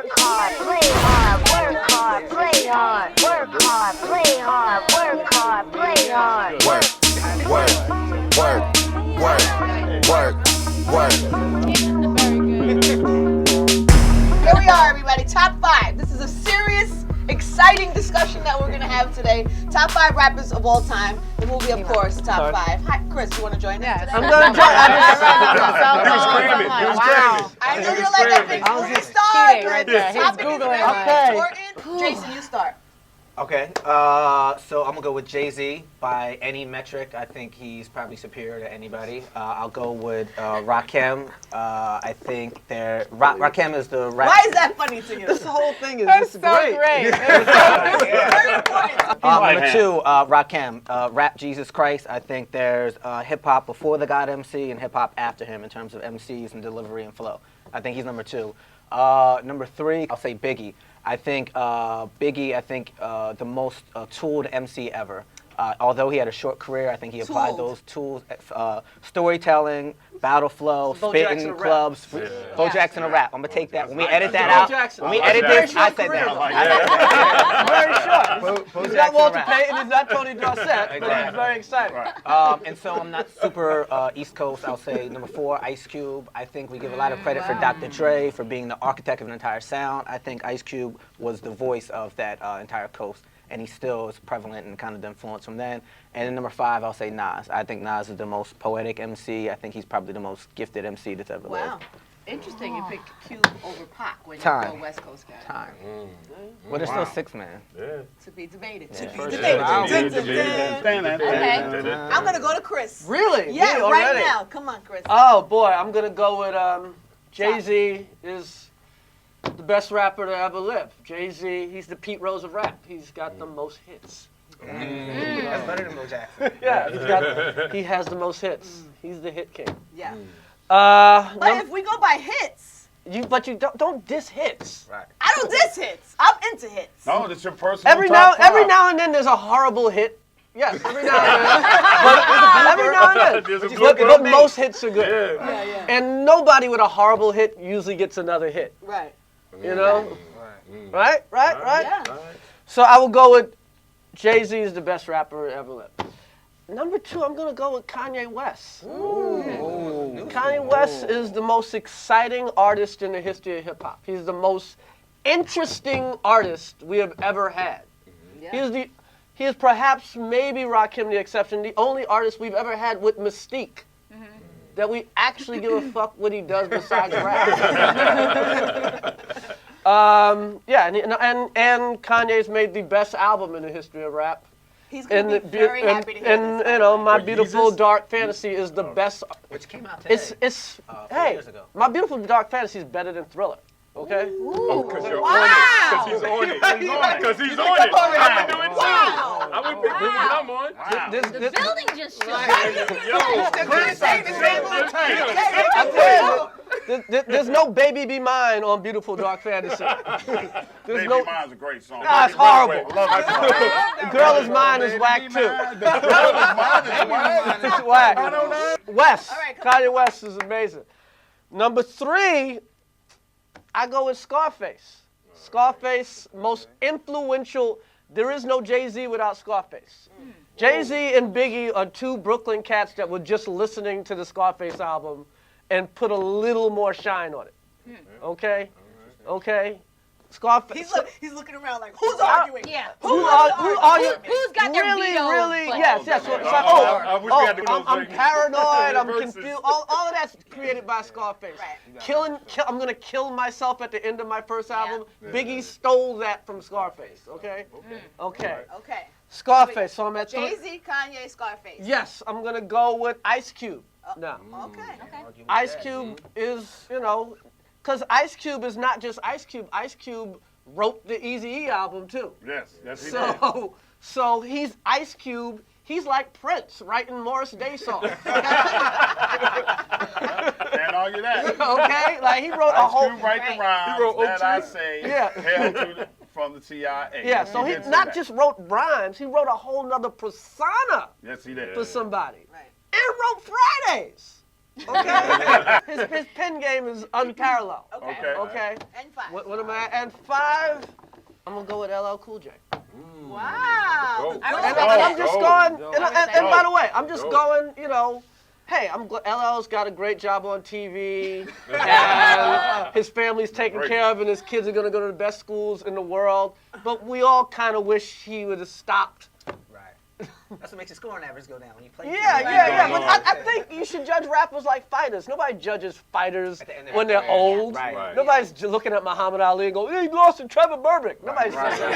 work hard, play hard, work hard, play hard, work hard, play hard, work hard, play hard. Work, work. Here we are, everybody. Top 5. This is a serious, exciting discussion that we're going to have today. Top 5 rappers of all time. The movie, of course, Top 5. Hi, Chris, you want to join us today? I'm going to join. Wow. I know you're like a big movie star. right there. He's Googling. Okay. Jason, you start. Okay, so I'm gonna go with Jay-Z by any metric. I think he's probably superior to anybody. I'll go with Rakim. I think Rakim is the rap. Why is that funny to you? This whole thing is That's just so great. Very important. Number 2, Rakim, Rap Jesus Christ. I think there's hip hop before the God MC and hip hop after him in terms of MCs and delivery and flow. I think he's number 2. Number 3, I'll say Biggie. I think Biggie, the most tooled MC ever. Although he had a short career, I think he applied those tools, storytelling, battle flow, spitting in clubs. Bo Jackson a rap. I'm gonna take that. When we edit that out, when we edit this, I said that. very short. He's not Walter Payton, he's not Tony Dorsett, but he's very exciting. And so I'm not super East Coast. I'll say number 4, Ice Cube. I think we give a lot of credit for Dr. Dre for being the architect of an entire sound. I think Ice Cube was the voice of that entire coast, and he still is prevalent and kind of the influence from then. And then number 5, I'll say Nas. I think Nas is the most poetic MC. I think he's probably the most gifted MC that's ever lived. Wow. Interesting you pick Cube over Pac when you go West Coast guy. Time. Well, there's still 6 man. To be debated. Yeah. To be debated. Okay. I'm going to go to Chris. Really? Yeah, Me right already? now. Come on, Chris. Oh boy, I'm gonna go with Jay-Z is the best rapper to ever live. Jay-Z, he's the Pete Rose of rap. He's got the most hits. That's better than Bo Jackson. Yeah, he has the most hits. He's the hit king. Yeah. But if we go by hits, you don't diss hits. Right. I don't diss hits. I'm into hits. No, that's your personal Every now and then there's a horrible hit. Yes, every now and then. Every now and then. But most hits are good. Yeah. And nobody with a horrible hit usually gets another hit. Right. You know? Right? Yeah. So I will go with Jay-Z is the best rapper ever lived. Number 2, I'm going to go with Kanye West. Kanye West is the most exciting artist in the history of hip-hop. He's the most interesting artist we have ever had. Yeah. He is perhaps, maybe Rakim the exception, the only artist we've ever had with mystique. That we actually give a fuck what he does besides rap. And Kanye's made the best album in the history of rap. He's going to be very happy to hear this. And My Beautiful Dark Fantasy is the best. Which came out today. It's 4 hey, years ago. My Beautiful Dark Fantasy is better than Thriller. Okay? Oh, because you're Wow. on it. Because he's on it. Because he's on it. I would do it too. Wow. I would pick it. Come on. The building just shook. Yo, Chris, There's no Baby Be Mine on Beautiful Dark Fantasy. Baby Mine's a great song. Nah, it's horrible. Love that song. Girl is Mine is whack too. It's whack. West. All right, Kanye West is amazing. Number 3, I go with Scarface. Scarface, most influential. There is no Jay-Z without Scarface. Jay-Z and Biggie are 2 Brooklyn cats that were just listening to the Scarface album and put a little more shine on it. Okay? Okay? Scarface. He's looking around like, who's arguing? Yeah. Who's arguing? Who's got their veto? Really? Yes. I wish we had to do those I'm things. paranoid. I'm Versus. confused. All of that's created by Scarface. Right. I'm gonna kill myself at the end of my first album. Biggie stole that from Scarface. Okay. Okay. Okay. Scarface. So I'm at 3. Jay-Z, Kanye, Scarface. Yes, I'm gonna go with Ice Cube. No. Okay. Ice Cube is, because Ice Cube is not just Ice Cube. Ice Cube wrote the Eazy-E album too. Yes, he did. So he's Ice Cube. He's like Prince writing Morris Day songs. Can't argue that. Okay, like he wrote a whole. Ice Cube write the rhymes that I say. Hail to the, from the CIA. Yeah, so he not just wrote rhymes. He wrote a whole nother persona Yes, he did. for somebody. Right. And wrote Fridays. Okay. His pen game is unparalleled. Okay. Okay. And 5. What am I? And 5, I'm gonna go with LL Cool J. Wow. Go. I And respect I'm that. just Go. going. And by the way, I'm just Go. going. You know, hey, LL's got a great job on TV, and his family's taken Great. care of, and his kids are gonna go to the best schools in the world. But we all kind of wish he would have stopped. Right. That's what makes your scoring average go down when you play. Yeah. Right. But I think you should judge rappers like fighters. Nobody judges fighters At the end of when their they're career. old. Right. Right. Nobody's looking at Muhammad Ali and going, "He lost to Trevor Burbick." Nobody says that.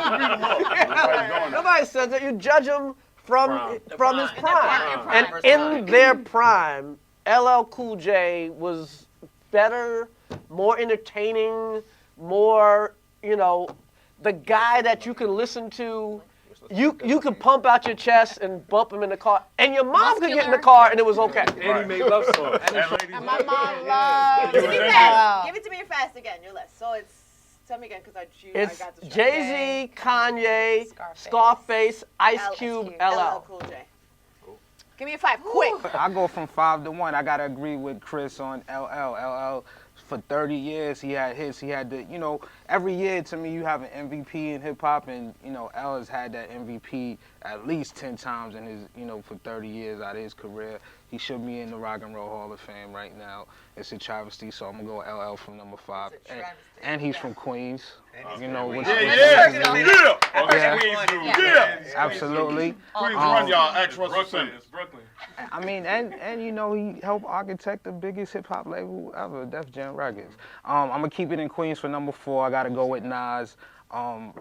Nobody's doing that. Nobody says that. You judge him from his prime. prime. And in their prime, LL Cool J was better, more entertaining, more, the guy that you can listen to. You could pump out your chest and bump him in the car, and your mom could get in the car and it was okay. And he made love songs. And my mom loves. Give it to me fast. Give it to me fast again. Your list. So it's. Tell me again, because I It's got distracted. Jay-Z, Kanye, Scarface, Ice Cube, LL. Cool J. Give me a 5, quick. I go from 5 to 1. I gotta agree with Chris on LL. LL, for 30 years, he had hits. He had the, every year to me, you have an MVP in hip hop, and L has had that MVP at least 10 times in his, for 30 years out of his career. He should be in the Rock and Roll Hall of Fame right now. It's a travesty, so I'm gonna go LL from number 5. And he's from Queens. Which absolutely. Queens run y'all, ex-Russell Simmons. Brooklyn. I mean, and he helped architect the biggest hip hop label ever, Def Jam Records. I'm gonna keep it in Queens for number 4. I gotta go with Nas.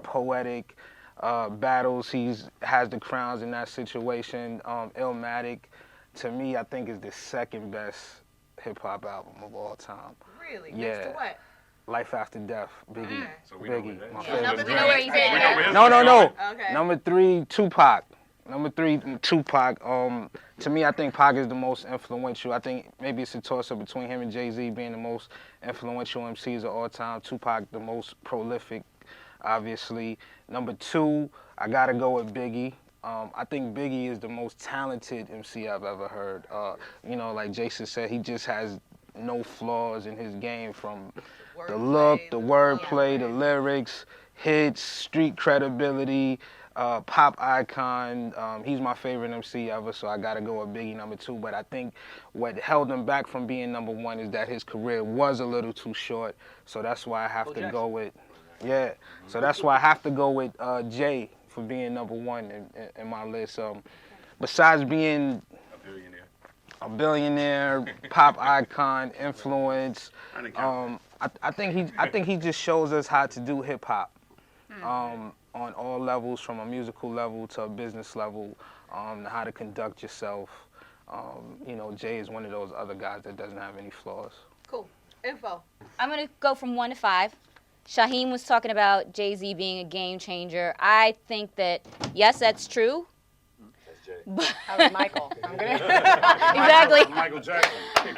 Poetic battles. He has the crowns in that situation. Illmatic, to me, I think is the second best hip hop album of all time. Really? Yeah. Next to what? Life After Death, Biggie. So we know Biggie, what my that is. favorite. You know where he's at. No. Okay. Number 3, Tupac. Number 3, Tupac. To me, I think Pac is the most influential. I think maybe it's a toss-up between him and Jay-Z being the most influential MCs of all time. Tupac, the most prolific, obviously. Number 2, I gotta go with Biggie. I think Biggie is the most talented MC I've ever heard. Like Jason said, he just has no flaws in his game, from the look, the wordplay, the lyrics, hits, street credibility, pop icon. He's my favorite MC ever, so I gotta go with Biggie number 2. But I think what held him back from being number 1 is that his career was a little too short. So that's why I have to go with, So that's why I have to go with Jay for being number 1 in my list. Besides being a billionaire, pop icon, influence. I think he just shows us how to do hip hop on all levels, from a musical level to a business level, how to conduct yourself. Jay is one of those other guys that doesn't have any flaws. Cool. Info. I'm going to go from 1 to 5. Shaheem was talking about Jay-Z being a game changer. I think that, yes, that's true. That was Michael. I'm gonna Exactly. Michael Jackson.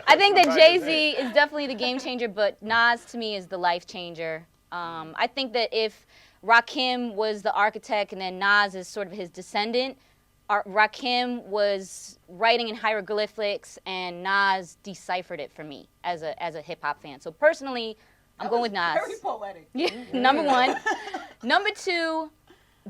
I think that Jay-Z is definitely the game changer, but Nas to me is the life changer. I think that if Rakim was the architect and then Nas is sort of his descendant, Rakim was writing in hieroglyphics and Nas deciphered it for me as a hip hop fan. So personally, I'm going with Nas. Very poetic. Yeah, number 1. Number 2,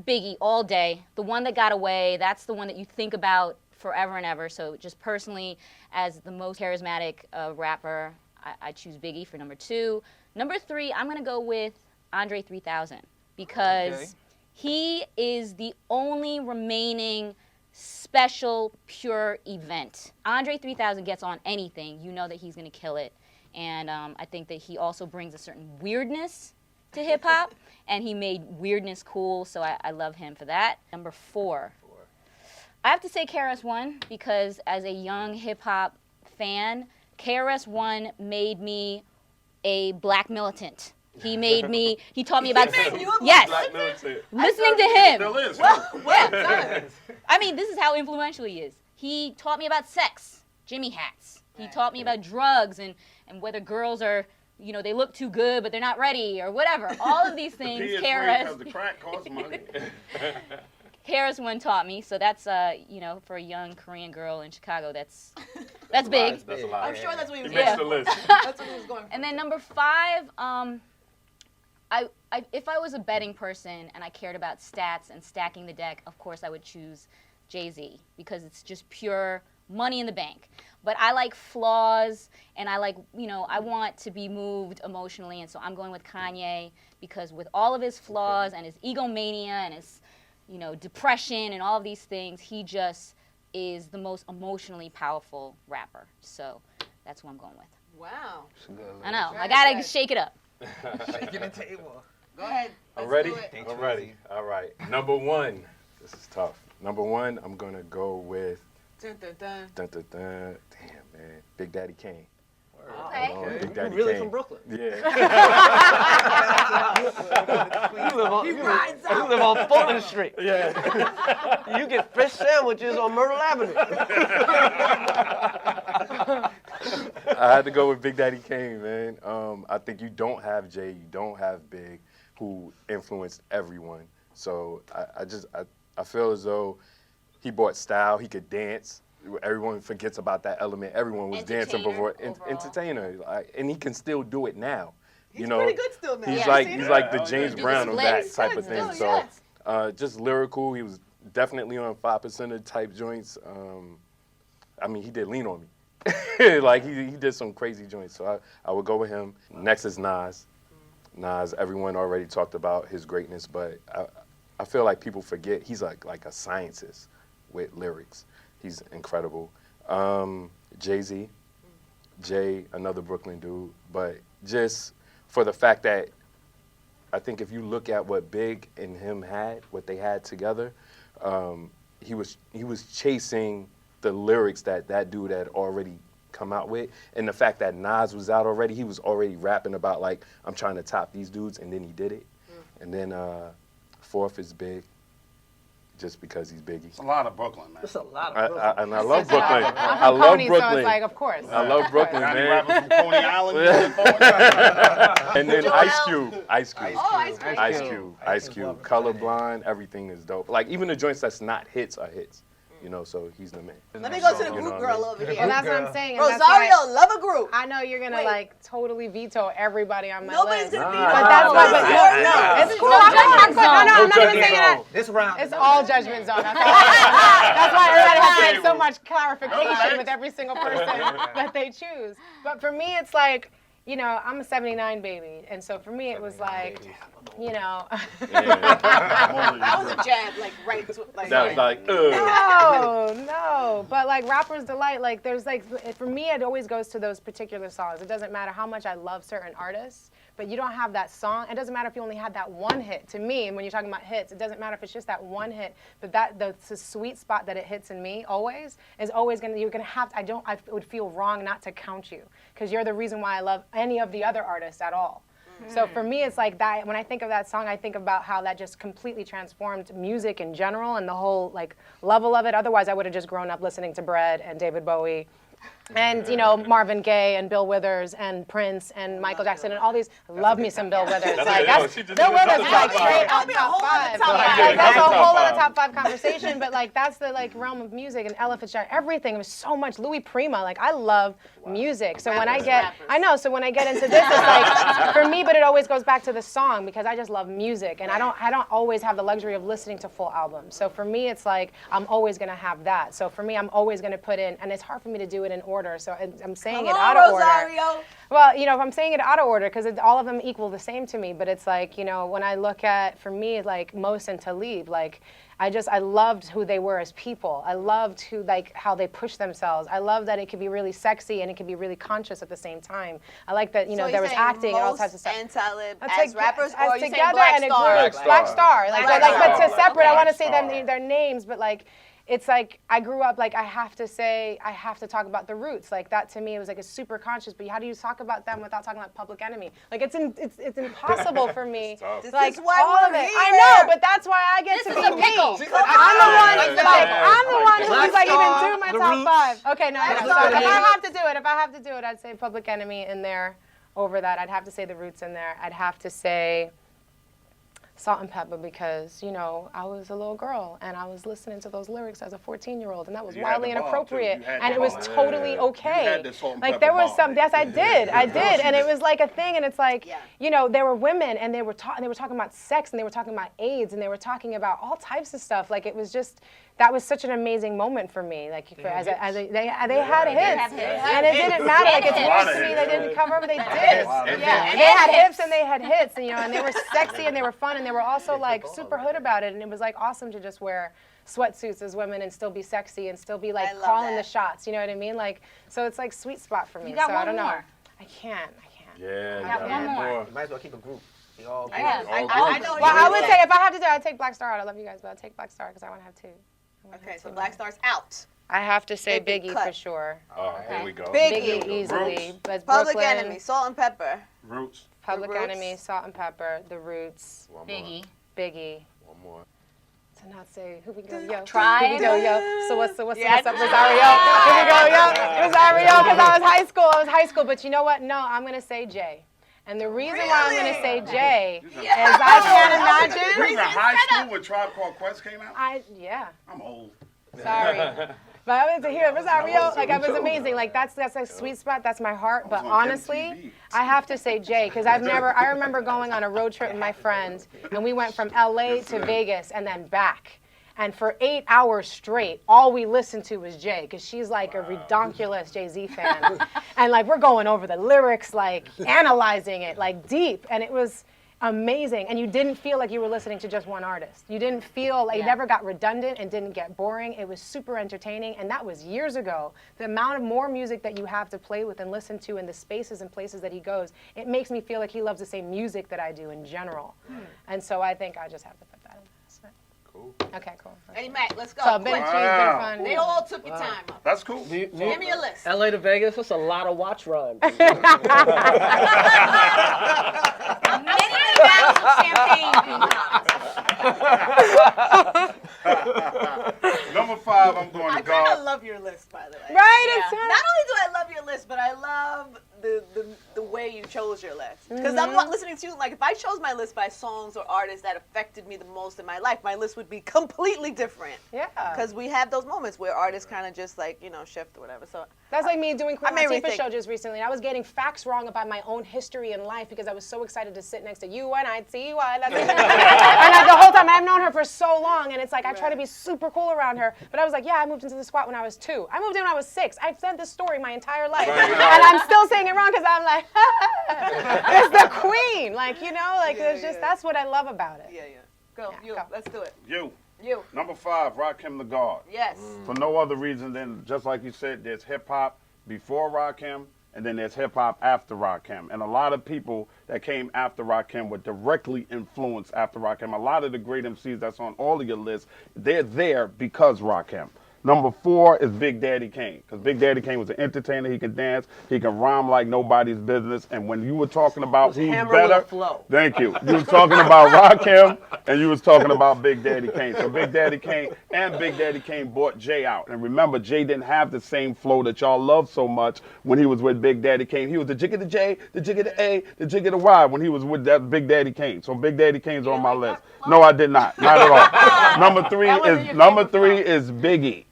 Biggie, all day. The one that got away, that's the one that you think about forever and ever. So just personally, as the most charismatic rapper, I choose Biggie for number 2. Number 3, I'm going to go with Andre 3000 because he is the only remaining special, pure event. Andre 3000 gets on anything, you know that he's going to kill it. And I think that he also brings a certain weirdness to hip-hop, and he made weirdness cool, so I love him for that. Number 4. I have to say KRS-One, because as a young hip-hop fan, KRS-One made me a black militant. He taught me about, yes, listening to him. Still is. I mean, this is how influential he is. He taught me about sex, Jimmy hats. He taught me about drugs and whether girls are, they look too good, but they're not ready or whatever. All of these things, KRS. Because the crack costs money. Harris one taught me, so that's you know, for a young Korean girl in Chicago, that's big. That's a lot. I'm sure that's what he was He makes going the list. That's what he was going for. And then number 5, if I was a betting person and I cared about stats and stacking the deck, of course I would choose Jay-Z because it's just pure money in the bank. But I like flaws, and I like, you know, I want to be moved emotionally, and so I'm going with Kanye because with all of his flaws and his egomania and his, you know, depression and all of these things, he just is the most emotionally powerful rapper. So that's what I'm going with. Wow. I know. Very I gotta good. shake it up. Shaking the table. Go ahead. I'm Let's ready. do it. I'm ready. All right. Number 1. This is tough. Number 1, I'm gonna go with. Dun, dun, dun. Dun, dun, dun. Damn, man. Big Daddy Kane. Okay. Big Daddy You really Kane. from Brooklyn? Yeah. You live on Fulton Street. Yeah. You get fish sandwiches on Myrtle Avenue. I had to go with Big Daddy Kane, man. I think you don't have Jay, you don't have Big, who influenced everyone. So I feel as though he brought style. He could dance. Everyone forgets about that element. Everyone was dancing before. Overall. Entertainer, and he can still do it now. He's pretty good still now. He's Yeah, like you seen he's him? like the James Brown of that splits. type of thing. Still, So yes. just lyrical. He was definitely on 5%er type joints. I mean, he did Lean on Me. Like he did some crazy joints. So I would go with him. Next is Nas. Nas, everyone already talked about his greatness, but I feel like people forget he's like a scientist with lyrics. He's incredible. Jay-Z, Jay, another Brooklyn dude, but just for the fact that I think if you look at what Big and him had, what they had together, he was chasing the lyrics that dude had already come out with, and the fact that Nas was out already, he was already rapping about like, I'm trying to top these dudes, and then he did it. And then 4th is Big, just because he's Biggie. It's a lot of Brooklyn, man. It's a lot of Brooklyn. And I love Brooklyn. I'm I from love Coney, Brooklyn. so it's like, of course. I love Brooklyn, Got any man. rappers from Coney Island? And then Joel. Ice Cube. Oh, Ice Cube. Ice Cube. Colorblind, everything is dope. Like even the joints that's not hits are hits. You know, so he's the man. Let me go to the You know group what I girl mean? over Well, here. that's what I'm saying. and that's Rosario, why love a group. I know you're gonna Wait. like totally veto everybody on my Nobody's list. gonna be. But that's why. But no, it's cool. I'm not even saying that. This round. It's all judgment zone. That's why everybody has to make so much clarification with every single person that they choose. But for me, it's like, you know, I'm a 79 baby, and so for me, it was like, you know. That was a jab, like right. Like, That was like, No. But like Rapper's Delight, like there's like, for me, it always goes to those particular songs. It doesn't matter how much I love certain artists, but you don't have that song. It doesn't matter if you only had that one hit. To me, and when you're talking about hits, it doesn't matter if it's just that one hit, but the sweet spot that it hits in me always is always you're gonna have to, I would feel wrong not to count you, because you're the reason why I love any of the other artists at all. So for me, it's like that. When I think of that song, I think about how that just completely transformed music in general and the whole like level of it. Otherwise, I would have just grown up listening to Bread and David Bowie, and you know Marvin Gaye and Bill Withers and Prince and Michael Jackson and all these. Love me some Bill Withers. Like Bill Withers is like straight up top 5. Like, that's a whole other top 5 conversation. But like that's the like realm of music and Ella Fitzgerald. Everything was so much. Louis Prima. Like I love music. So when I get, I know. So when I get into this, it's like for me. But it always goes back to the song because I just love music and I don't always have the luxury of listening to full albums. So for me, it's like I'm always gonna have that. So for me, I'm always gonna put in, and it's hard for me to do it in order. So I'm saying it out of Rosario. order. Well, you know, if I'm saying it out of order, because all of them equal the same to me, but it's like, you know, when I look at, for me, like Mos and Talib, like, I loved who they were as people. I loved how they pushed themselves. I love that it could be really sexy and it could be really conscious at the same time. I like that, you know, So there you're was saying acting and all types of stuff. Mos and Talib That's as like- rappers, as or are you saying together Black and a Star? group. Black Star. Like, Black but Star. to separate, I want to say Star. their names, but like, it's like I grew up like I have to talk about the roots. Like that to me it was like a super conscious. But how do you talk about them without talking about Public Enemy? Like it's impossible for me. This Like is why all of we're it. here. I know, but that's why I get This to is be a me. pickle. I'm the one who's like even Star, do my The top Roots. 5. Okay, no. Black So Star. if I have to do it, I'd say Public Enemy in there over that. I'd have to say the Roots in there. I'd have to say Salt and Pepper because, you know, I was a little girl and I was listening to those lyrics as a 14-year-old and that was You had wildly the bomb, inappropriate too. You had and the it was bomb. totally You okay. had the Salt and Like Pepper there was bomb. some, yes, I did, and it was like a thing and it's like, Yeah. you know, there were women and they were talking about sex and they were talking about AIDS and they were talking about all types of stuff. Like it was just, that was such an amazing moment for me. Like they had hits. And it didn't matter. Like it's Lot news of to me hits. they didn't cover, but they did. Lot of Yeah, hits. they had hips and they had hits, and, you know, and they were sexy and they were fun and they were also like super hood about it. And it was like awesome to just wear sweatsuits as women and still be sexy and still be I like love calling that. the shots. You know what I mean? Like so it's like sweet spot for me. You got so I one don't know. more. I can't. Yeah, got you one more. You might as well keep a group. We all I group. know. I know. Well, I you would said. say if I have to do it, I'd take Black Star out. I love you guys, but I'd take Black Star because I want to have two. Okay, so Black Star's out. I have to say Big Biggie cut. for sure. Oh, here we go. Biggie. Biggie easily. Roots. But Public Brooklyn, Enemy, Salt and Pepper. Roots. Public The Roots. Enemy, Salt and Pepper, The Roots, One more. Biggie. Biggie. One more. To not say who we go, yo. Tried. Who we go, yo. So what's Yeah, up, Rosario? Here we go, yo. Rosario, because I was high school. But you know what? No, I'm gonna say Jay. And the reason why I'm gonna say Jay is I can't You was in imagine. high school when Tribe Called Quest came out? Yeah. I'm old. Sorry. But I went to hear Rosario, like I was amazing. Like that's a sweet spot. That's my heart. But on honestly, MTV. I have to say Jay because I remember going on a road trip with my friends and we went from LA to Vegas and then back. And for 8 hours straight, all we listened to was Jay because she's like a redonkulous Jay-Z fan. And like we're going over the lyrics, like analyzing it like deep. And it was amazing. And you didn't feel like you were listening to just one artist. You didn't feel like it never got redundant and didn't get boring. It was super entertaining. And that was years ago. The amount of more music that you have to play with and listen to in the spaces and places that he goes, it makes me feel like he loves the same music that I do in general. And so I think I just have to put that in there. Cool. Okay, cool. Hey, Matt, let's go. So Ben Quick. G's been fun. They all took your time up. That's cool. Give me a list. LA to Vegas, that's a lot of watch runs. Many bottles of champagne being popped. Number 5, I'm going I to kind God. of love your list, by the way. Right? Yeah. It's Not only do I love your list, but I love the way you chose your list. Because I'm not listening to you. Like, if I chose my list by songs or artists that affected me the most in my life, my list would be completely different. yeah. Because we have those moments where artists kind of just, like, you know, shift or whatever. So That's like me doing Queen I may Latifah rethink. show just recently. I was getting facts wrong about my own history in life because I was so excited to sit next to you and I'd see you and the whole time I've known her for so long and it's like I try to be super cool around her, but I was like, yeah, I moved into the squat when I was 2. I moved in when I was 6. I've said this story my entire life, and I'm still saying it wrong because I'm like, it's the queen, like you know, like Yeah, there's just yeah. that's what I love about it. yeah. Go, Yeah, you. go. Let's do it. You. You. Number 5, Rakim the God. Yes. For no other reason than, just like you said, there's hip-hop before Rakim, and then there's hip-hop after Rakim. And a lot of people that came after Rakim were directly influenced after Rakim. A lot of the great MCs that's on all of your lists, they're there because Rakim. Number 4 is Big Daddy Kane, because Big Daddy Kane was an entertainer. He can dance, he can rhyme like nobody's business. And when you were talking about who's hammer with better, a flow. thank you. You was talking about Rakim, and you was talking about Big Daddy Kane. So Big Daddy Kane and Big Daddy Kane brought Jay out. And remember, Jay didn't have the same flow that y'all love so much when he was with Big Daddy Kane. He was the jig of the J, the jig of the A, the jig of the Y when he was with that Big Daddy Kane. So Big Daddy Kane's on my list. No, I did not. Not at all. Number 3 is Biggie.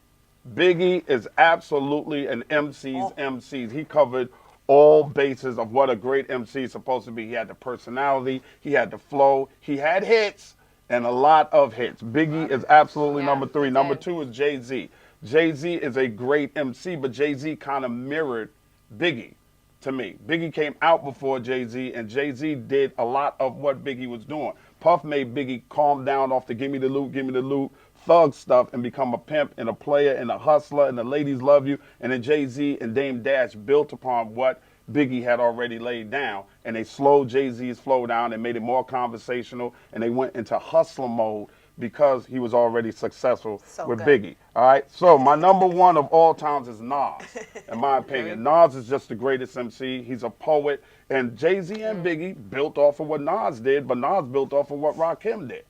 Biggie is absolutely an MC's MC. He covered all bases of what a great MC is supposed to be. He had the personality, he had the flow, he had hits, and a lot of hits. Biggie is absolutely number 3. Number 2 is Jay-Z. Jay-Z is a great MC, but Jay-Z kind of mirrored Biggie to me. Biggie came out before Jay-Z, and Jay-Z did a lot of what Biggie was doing. Puff made Biggie calm down off the give me the loot, thug stuff and become a pimp and a player and a hustler and the ladies love you. And then Jay-Z and Dame Dash built upon what Biggie had already laid down, and they slowed Jay-Z's flow down and made it more conversational, and they went into hustler mode because he was already successful with Biggie. All right, so my number 1 of all times is Nas, in my opinion. Nas is just the greatest MC. He's a poet, and Jay-Z and Biggie built off of what Nas did, but Nas built off of what Rakim did.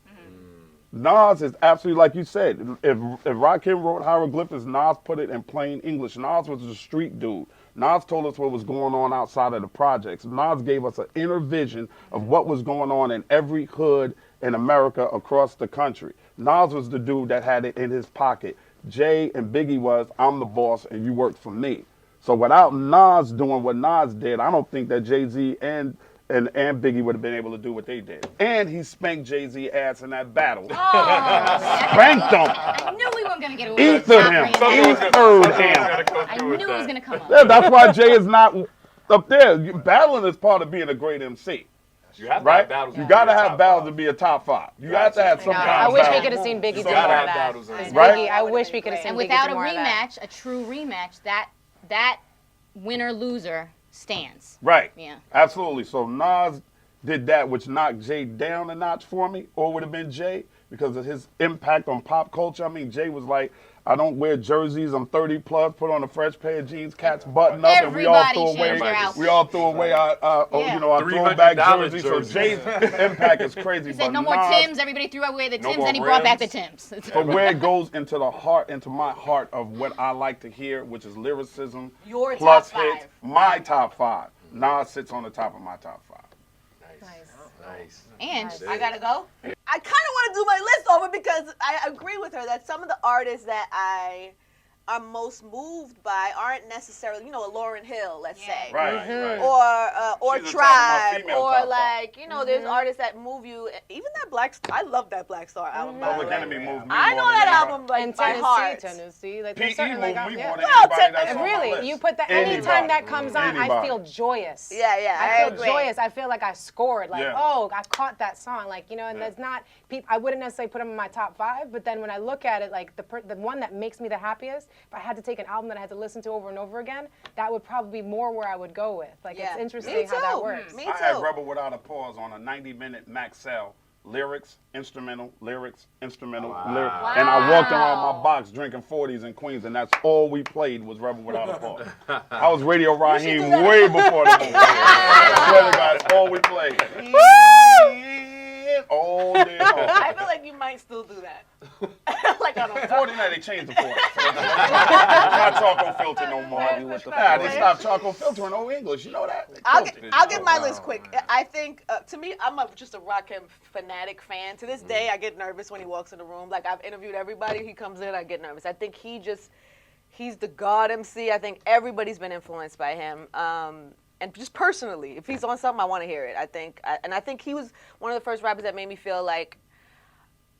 Nas is absolutely, like you said, if Rakim wrote hieroglyphics, Nas put it in plain English. Nas was a street dude. Nas told us what was going on outside of the projects. Nas gave us an inner vision of what was going on in every hood in America across the country. Nas was the dude that had it in his pocket. Jay and Biggie was, I'm the boss and you work for me. So without Nas doing what Nas did, I don't think that Jay-Z and Biggie would have been able to do what they did. And he spanked Jay-Z ass in that battle. Spanked him. I knew we weren't going to get away with Ethered him. Ethered him. I knew it was going to come up. Yeah, that's why Jay is not up there. Battling is part of being a great MC. You have to Right? have battles. You got to have battles to be a top 5. You have to have some kind I of wish we battle. could have seen Biggie do You more gotta of have that. battles in Biggie, Right? I wish we could have seen And Biggie without do a more of that. rematch, a true rematch, that winner-loser stands. Right. Yeah. Absolutely. So Nas did that, which knocked Jay down a notch for me, or it would have been Jay because of his impact on pop culture. I mean, Jay was like, I don't wear jerseys. I'm 30 plus. Put on a fresh pair of jeans, cats button up, and we all Everybody threw away. changed their outfit. We all threw away our Yeah. our throwback $300 jerseys. So Jay's impact is crazy. He said but no more Nas, Tims. Everybody threw away the No Tims, more and he brought back the rims. Tims. But where it goes into the heart, into my heart of what I like to hear, which is lyricism, Your plus top 5. hits, my top 5. Nas sits on the top of my top 5. Nice. And I gotta go. I kind of want to do my list over because I agree with her that some of the artists that I are most moved by aren't necessarily, a Lauryn Hill, let's say, Right. or She's the top of my Tribe, female or top like, there's artists that move you. Even that I love that Black Star album. By the Public way. Enemy moved me I more know than that anybody. album like And by heart. Tennessee. Like, P.E. there's certain, moved like, me yeah. more than Well, anybody that's on my Really, list. you put that Anybody. anytime that comes on, I Anybody. feel joyous. Yeah, I feel agree. joyous. I feel like I scored. Like, Yeah. oh, I caught that song. Like, and that's not. I wouldn't necessarily put them in my top 5, but then when I look at it, like the one that makes me the happiest, if I had to take an album that I had to listen to over and over again, that would probably be more where I would go with. Like, Yeah. it's interesting Me how that too. works. Me I had too. Rebel Without a Pause on a 90-minute Maxell. Lyrics, instrumental, lyrics, instrumental, lyrics. And I walked around my box drinking 40s in Queens, and that's all we played was Rebel Without a Pause. I was Radio Raheem way before the movie. I swear to God, that's all we played. All day long. I feel like you might still do that. Like on a 40 night, they changed the 40. So it's not charcoal filter no more. Nah, they stopped charcoal filtering old English. You know that? They I'll killed it. get my list quick. I think, to me, I'm just a Rakim fanatic fan. To this day, I get nervous when he walks in the room. Like, I've interviewed everybody. He comes in, I get nervous. I think he's the God MC. I think everybody's been influenced by him. And just personally, if he's on something, I want to hear it. I think he was one of the first rappers that made me feel like,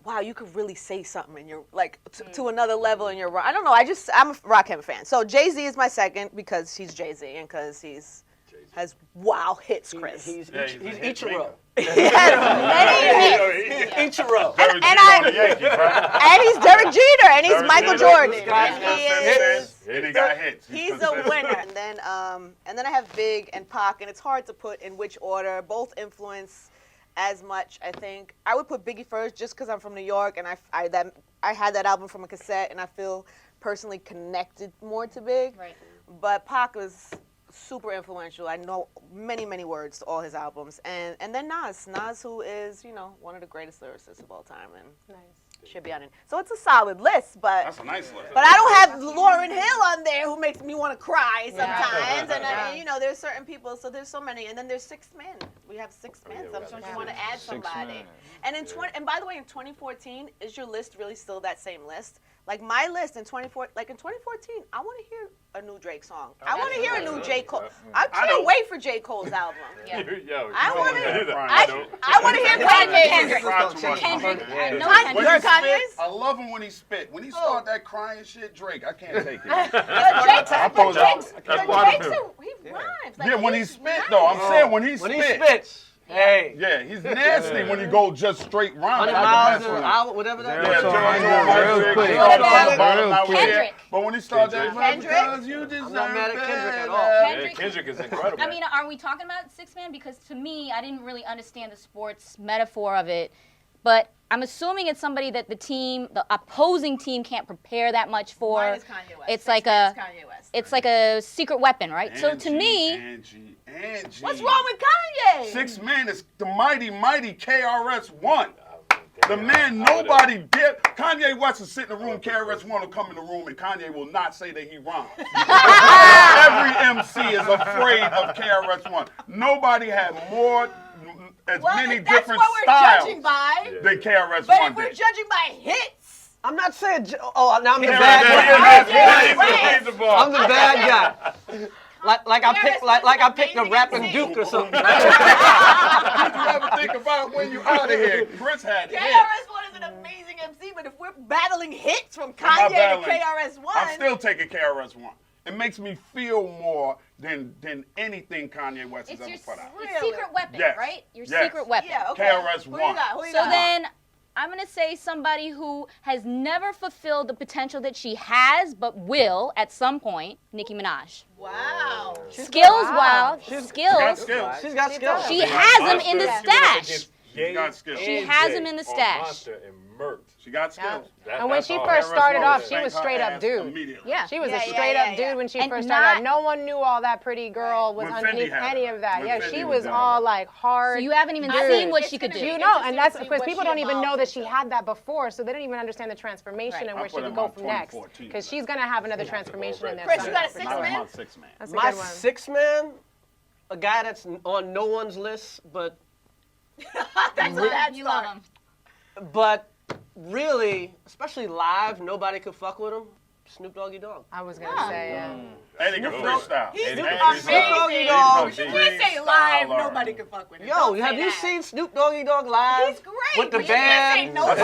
wow, you could really say something and you're like to another level and you're I don't know. I'm a Rakim fan. So Jay-Z is my second because he's Jay-Z and because has wow hits, Chris. He's Yeah, he's a hit Ichiro. He has many hits. Ichiro. Derek Jeter on the Yankees, right? And he's Derek Jeter and he's Derek Michael Jeter. Jordan. This guy's And got he sense, is and he got hits. He's a winner. And then I have Big and Pac, and it's hard to put in which order. Both influence as much, I think. I would put Biggie first just because I'm from New York, and I had that album from a cassette, and I feel personally connected more to Big. Right. But Pac was super influential. I know many, many words to all his albums. And then Nas, who is, one of the greatest lyricists of all time, and should be on it. So it's a solid list, but That's a nice list. but I don't have Lauryn Hill on there who makes me want to cry sometimes. And there's certain people, so there's so many. And then there's Six Men. We have Six Men. Sometimes you want to add somebody. And and by the way, in 2014, is your list really still that same list? Like my list in 2014, I want to hear a new Drake song. I want to hear a new J. Cole. I can't wait for J. Cole's album. I want to hear Kendrick. I know When Kendrick. he Kanye's? spit, I love him when he spit. When he start that crying shit, Drake, I can't take it. Drake's That's part of him. he rhymes. Yeah, when he spit though, I'm saying when he When spit. he spits, hey, Yeah, he's nasty when he go just straight rhyming. 100 miles an hour, whatever that Yeah, is. Real quick. Kendrick. But when he started that, Kendrick? because you deserve I'm not mad at Kendrick at all. better. Kendrick is incredible. I mean, are we talking about Six Man? Because to me, I didn't really understand the sports metaphor of it. But I'm assuming it's somebody that the opposing team can't prepare that much for. Mine is Kanye West. It's Six like Men is a, Kanye West. it's like a secret weapon, right? So to me, Angie. What's wrong with Kanye? 6 Men is the mighty KRS-One. The man, nobody did. Kanye West will sit in the room, KRS-One will come in the room, and Kanye will not say that he rhymes. Every MC is afraid of KRS-One. Nobody had many different styles than KRS-One But if we're did. judging by hits, I'm not saying. Oh, now I'm the bad guy. I'm the bad guy. Like I picked a rapping Duke or something. Did you ever think about when you out of here? Chris had hits. KRS-One is an amazing MC, but if we're battling hits from Kanye to KRS-One, I'm still taking KRS-One. It makes me feel more than anything Kanye West has It's ever your put out. secret weapon, Yes. right? Your Yes. secret weapon. Yeah, okay. KRS-One. Who you got? Who you So got? then I'm going to say somebody who has never fulfilled the potential that she has but will at some point, Nicki Minaj. Wow. Skills-wise, Got skills, skills. She's got skills. she has them in the stash. She got skills. She has them in the stash. She got skills. And when she first started off, she was straight up dude. Immediately. Yeah. She was a Yeah, straight yeah, up yeah. dude when she And first started not- off. No one knew all that pretty girl was When Fendi underneath had any her. of that. When Yeah, Fendi she was was down all there. like hard. So you haven't even dude. seen what she could do. You know, and that's Interesting to because see people what don't she even know that she evolved had that before, so they don't even understand the transformation Right. and I where she put could him go on from next. 2014. Because she's gonna have another transformation in there. Chris, you got a someday. six That was man? my six man. That's a My good one. sixth man, a guy that's on no one's list, but That's a bad You love start. them. but really, especially live, nobody could fuck with him. Snoop Doggy Dogg. I was gonna say, yeah. Eddie can freestyle. He's Eddie amazing. can Doggy Dog. You can't say live, nobody can fuck with him. Yo, Don't have say you that. seen Snoop Doggy Dogg live? He's great. With the but you can't band. say nobody.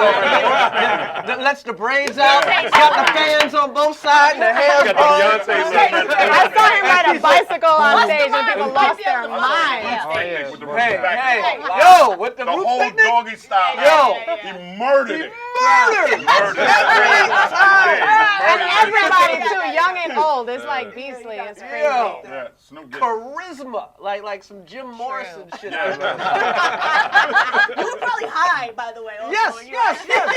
That lets the braids out. Got the fans on both sides. The hair's Got the blowing. Beyonce I saw him ride a bicycle on stage and people Roots lost Picnic their on the minds. stage. With the Hey, roots back hey, and forth. yo, with the The Roots whole Picnic? doggy style. Yo. He murdered it. Murdered. Murdered it. And everybody too, young and old. It's like beastly. It's crazy. Yo. Yeah, Snoop did. Charisma, like some Jim Morrison shit. Yeah. You were probably high, by the way. Also. Yes, You- yes, yes.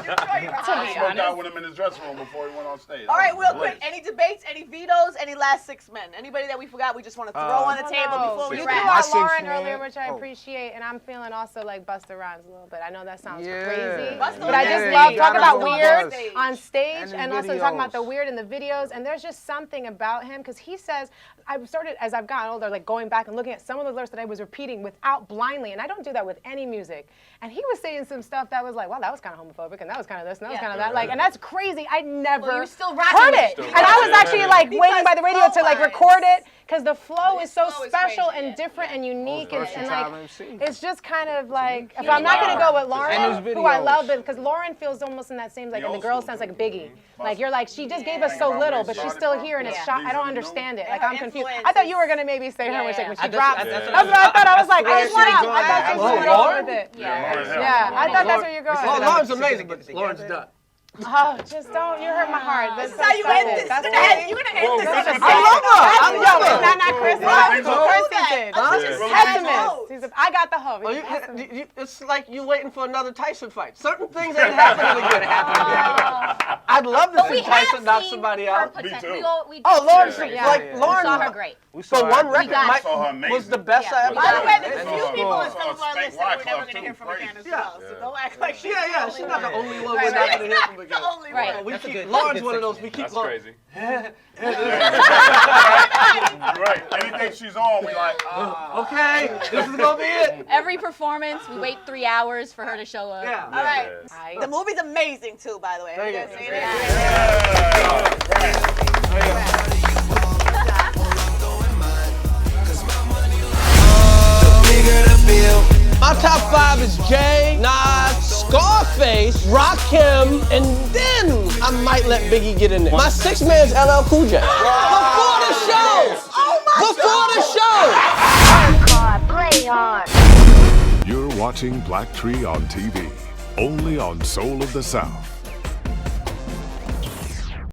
You're probably high. Smoked out with him in his dressing room before he went on stage. All right, real Bliss. quick. Any debates? Any vetoes? Any last six men? Anybody that we forgot? We just want to throw on the table before we You wrap. threw My out six Lauren man- earlier, which I oh. appreciate, and I'm feeling also like Busta Rhymes a little bit. I know that sounds Yeah. crazy, Busta but I just Rhymes. love Yeah, talking about Busta weird Rhymes. on stage And and the also talking about videos. the weird in the videos. And there's just something about him because he says, I've started as I've gotten older, like going back and looking at some of the lyrics that I was repeating without blindly, and I don't do that with any music. And he was saying some stuff that was like, wow, that was kind of homophobic, and that was kind of this, and that was kind of that, like, and that's crazy. I never you're still rapping heard with it, it. and I was actually like waiting by the radio to like flow-wise. record it because the flow is so flow is special crazy, and different and unique, and versatile like MC. it's just kind of like if I'm not gonna go with Lauren, And his who I videos. love, because Lauren feels almost in that same like, and the girl sounds like Biggie. Like you're like she just gave us so little, but she's still here and it's shot. I don't understand it. Like I'm confused. I thought you were gonna maybe say her when she Yeah. dropped. that's That's what I thought. I was like, I just want Where to. she I thought she going? was Lauren? going with it. Yeah. Yeah, I thought that's where you're going. Lauren's amazing, but Lauren's done. Oh, just don't. You hurt my heart. That's That's how you end this. That's You're gonna end this. I love her. I Yo, love is her. that not Chris? Chris did. Huh? Pessimist. He's a, I got the hoe. Oh, He's a pessimist. it's like you waiting for another Tyson fight. Certain things ain't happening when it happen. I'd love to But we see Tyson knock have seen somebody her out. potential. too. We Oh, Lauren's Yeah. like Yeah. we Lauren. saw her great. For one record, got Mike saw her was amazing. the best I ever By the way, heard. there's a few people on some of our lists that we're never going to hear from again as well. So don't act like she's Yeah, she's not the only one we're not gonna hear from the again. only Right. one. We keep Lauren's one of those. We keep That's going. crazy. Right. Anything she's on, we like, Okay, this is gonna be it. Every performance, we wait 3 hours for her to show up. Yeah. All right. Aight. The movie's amazing too, by the way. Have you guys Thank seen you. it? My top 5 is Jay, Nas, Scarface, Rakim, and then I might let Biggie get in there. My 6th man is LL Cool J. Before the show! Before the show! Work hard, play hard. You're watching BlackTree on TV, only on Soul of the South.